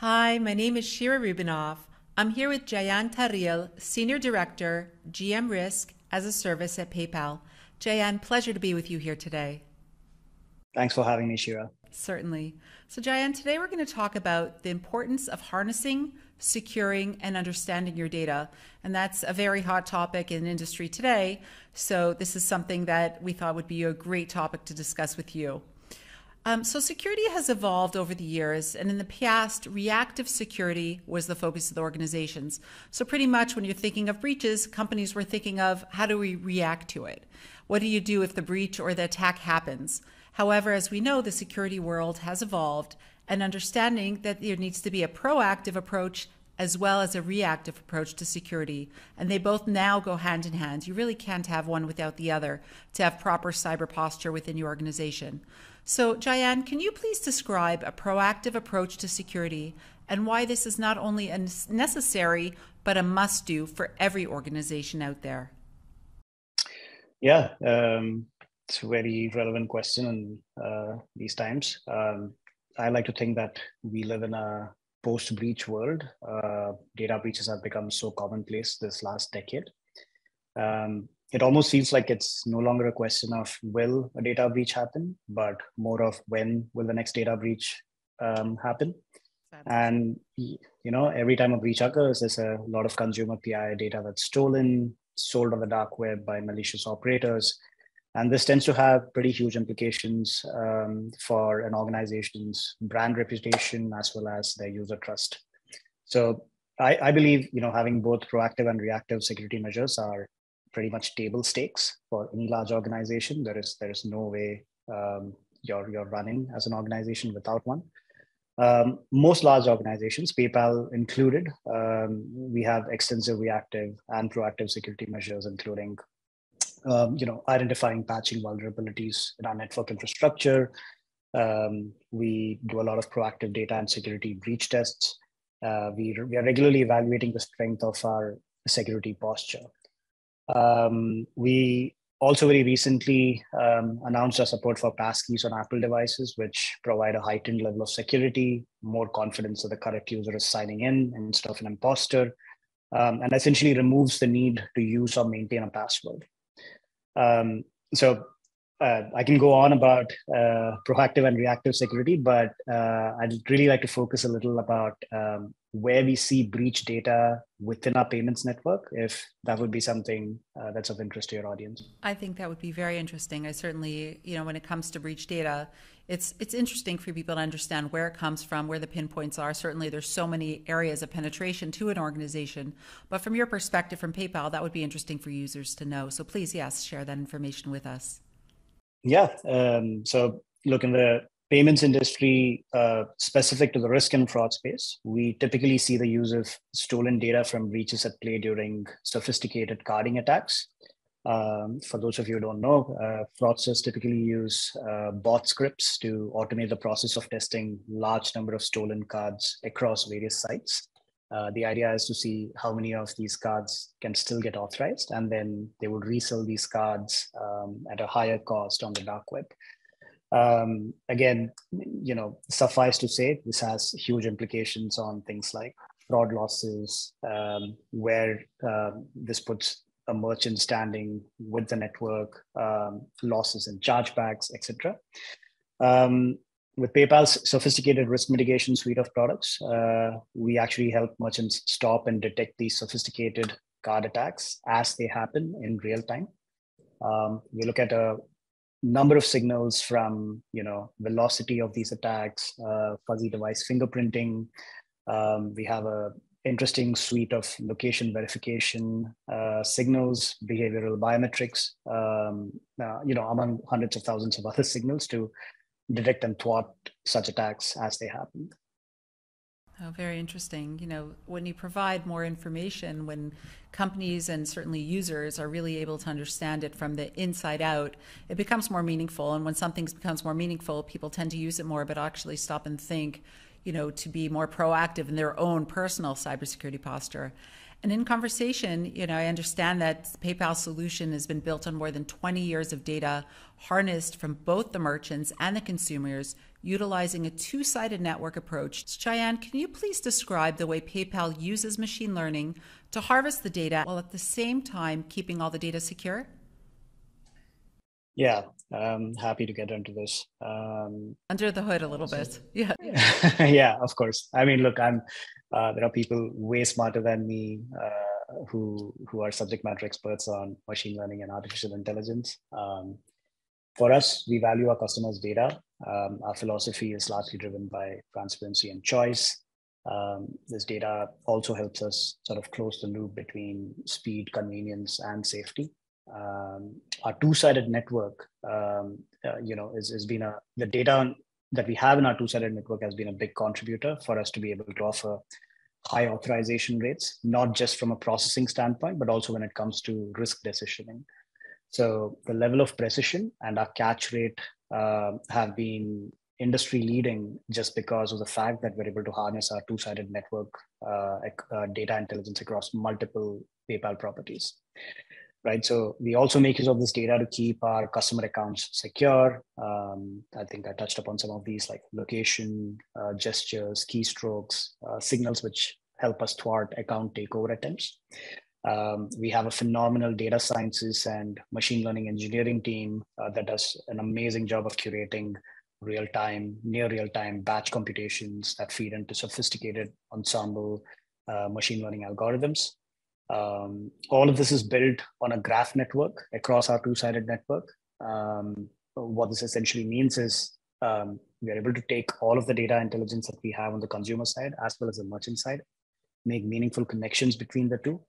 Hi, my name is Shira Rubinoff. I'm here with Jayan Tharayil, Senior Director, GM Risk as a Service at PayPal. Jayan, pleasure to be with you here today. Thanks for having me, Shira. Certainly. So, Jayan, today we're going to talk about the importance of harnessing, securing, and understanding your data. And that's a very hot topic in industry today. So, this is something that we thought would be a great topic to discuss with you. So security has evolved over the years, and in the past, reactive security was the focus of the organizations. So pretty much when you're thinking of breaches, companies were thinking of how do we react to it? What do you do if the breach or the attack happens? However, as we know, the security world has evolved, and understanding that there needs to be a proactive approach as well as a reactive approach to security. And they both now go hand in hand. You really can't have one without the other to have proper cyber posture within your organization. So, Jayan, can you please describe a proactive approach to security and why this is not only a necessary, but a must-do for every organization out there? Yeah, it's a very relevant question in these times. I like to think that we live in a post-breach world. Data breaches have become so commonplace this last decade. It almost feels like it's no longer a question of will a data breach happen, but more of when will the next data breach happen. Sadly. And every time a breach occurs, there's a lot of consumer PI data that's stolen, sold on the dark web by malicious operators. And this tends to have pretty huge implications for an organization's brand reputation as well as their user trust. So I believe having both proactive and reactive security measures are pretty much table stakes for any large organization. There is no way you're running as an organization without one. Most large organizations, PayPal included, we have extensive reactive and proactive security measures, including identifying patching vulnerabilities in our network infrastructure. We do a lot of proactive data and security breach tests. We are regularly evaluating the strength of our security posture. We also very recently announced our support for passkeys on Apple devices, which provide a heightened level of security, more confidence that the correct user is signing in instead of an imposter, and essentially removes the need to use or maintain a password. So I can go on about proactive and reactive security, but I'd really like to focus a little about where we see breach data within our payments network, if that would be something that's of interest to your audience. I think that would be very interesting. I certainly, when it comes to breach data, it's interesting for people to understand where it comes from, where the pinpoints are. Certainly, there's so many areas of penetration to an organization. But from your perspective, from PayPal, that would be interesting for users to know. So please, yes, share that information with us. Yeah. So look, in the payments industry, specific to the risk and fraud space, we typically see the use of stolen data from breaches at play during sophisticated carding attacks. For those of you who don't know, fraudsters typically use bot scripts to automate the process of testing large number of stolen cards across various sites. The idea is to see how many of these cards can still get authorized, and then they would resell these cards at a higher cost on the dark web. Again, suffice to say, this has huge implications on things like fraud losses, where this puts a merchant standing with the network, losses and chargebacks, etc. With PayPal's sophisticated risk mitigation suite of products, we actually help merchants stop and detect these sophisticated card attacks as they happen in real time. We look at a number of signals from, velocity of these attacks, fuzzy device fingerprinting. We have a interesting suite of location verification signals, behavioral biometrics, among hundreds of thousands of other signals to detect and thwart such attacks as they happen. Oh, very interesting. When you provide more information, when companies and certainly users are really able to understand it from the inside out, it becomes more meaningful. And when something becomes more meaningful, people tend to use it more, but actually stop and think, to be more proactive in their own personal cybersecurity posture. And in conversation, I understand that PayPal's solution has been built on more than 20 years of data harnessed from both the merchants and the consumers utilizing a two-sided network approach. Jayan, can you please describe the way PayPal uses machine learning to harvest the data while at the same time keeping all the data secure? Yeah, I'm happy to get into this. Under the hood a little bit. Yeah. Yeah, of course. I mean, look, there are people way smarter than me who are subject matter experts on machine learning and artificial intelligence. For us, we value our customers' data. Our philosophy is largely driven by transparency and choice. This data also helps us sort of close the loop between speed, convenience, and safety. Our two-sided network, has been the data that we have in our two-sided network has been a big contributor for us to be able to offer high authorization rates, not just from a processing standpoint, but also when it comes to risk decisioning. So the level of precision and our catch rate have been industry leading just because of the fact that we're able to harness our two-sided network data intelligence across multiple PayPal properties. Right. So we also make use of this data to keep our customer accounts secure. I think I touched upon some of these like location, gestures, keystrokes, signals, which help us thwart account takeover attempts. We have a phenomenal data sciences and machine learning engineering team that does an amazing job of curating real-time, near real-time batch computations that feed into sophisticated ensemble machine learning algorithms. All of this is built on a graph network across our two-sided network. What this essentially means is we are able to take all of the data intelligence that we have on the consumer side as well as the merchant side, make meaningful connections between the two,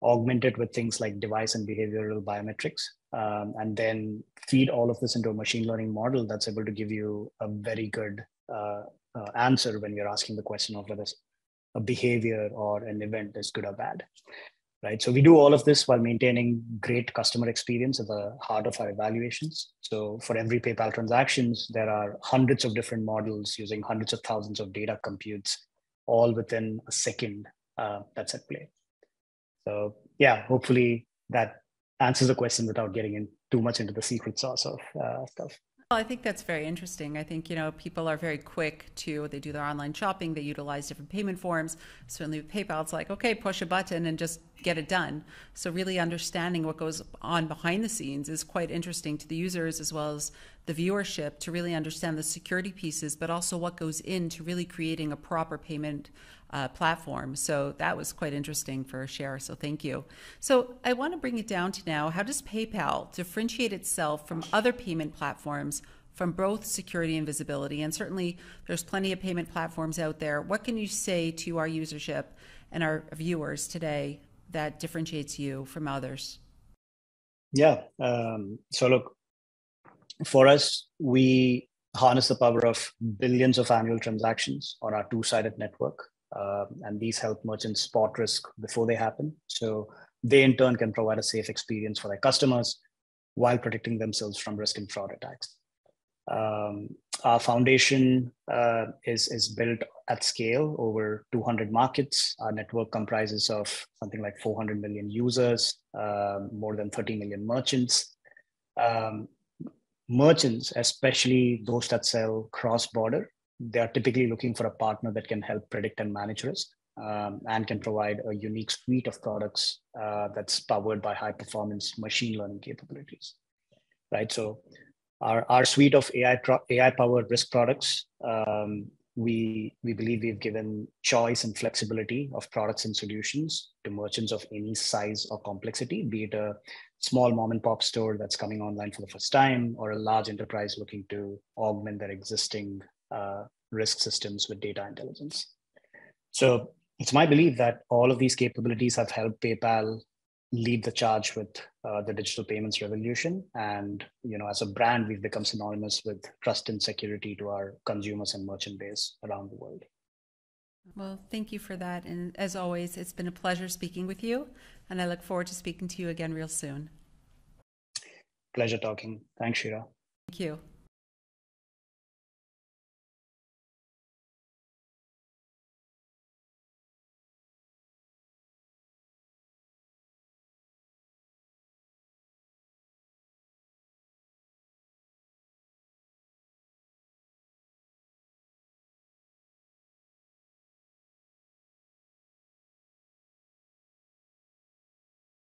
augment it with things like device and behavioral biometrics, and then feed all of this into a machine learning model that's able to give you a very good answer when you're asking the question of whether a behavior or an event is good or bad, right? So we do all of this while maintaining great customer experience at the heart of our evaluations. So for every PayPal transactions, there are hundreds of different models using hundreds of thousands of data computes, all within a second that's at play. So yeah, hopefully that answers the question without getting in too much into the secret sauce of stuff. Well, I think that's very interesting. I think, people are very quick they do their online shopping, they utilize different payment forms. Certainly with PayPal, it's like, okay, push a button and just get it done. So really understanding what goes on behind the scenes is quite interesting to the users as well as the viewership to really understand the security pieces, but also what goes into really creating a proper payment platform. So that was quite interesting for Shira. So thank you. So I want to bring it down to now, how does PayPal differentiate itself from other payment platforms from both security and visibility? And certainly there's plenty of payment platforms out there. What can you say to our usership and our viewers today that differentiates you from others? Yeah. So look, for us, we harness the power of billions of annual transactions on our two-sided network. And these help merchants spot risk before they happen. So they in turn can provide a safe experience for their customers while protecting themselves from risk and fraud attacks. Our foundation is built at scale over 200 markets. Our network comprises of something like 400 million users, more than 30 million merchants. Merchants, especially those that sell cross-border, they are typically looking for a partner that can help predict and manage risk and can provide a unique suite of products that's powered by high-performance machine learning capabilities, right? So our suite of AI-powered risk products, we believe we've given choice and flexibility of products and solutions to merchants of any size or complexity, be it a small mom and pop store that's coming online for the first time or a large enterprise looking to augment their existing risk systems with data intelligence. So it's my belief that all of these capabilities have helped PayPal lead the charge with the digital payments revolution. And, as a brand, we've become synonymous with trust and security to our consumers and merchant base around the world. Well, thank you for that. And as always, it's been a pleasure speaking with you. And I look forward to speaking to you again real soon. Pleasure talking. Thanks, Shira. Thank you.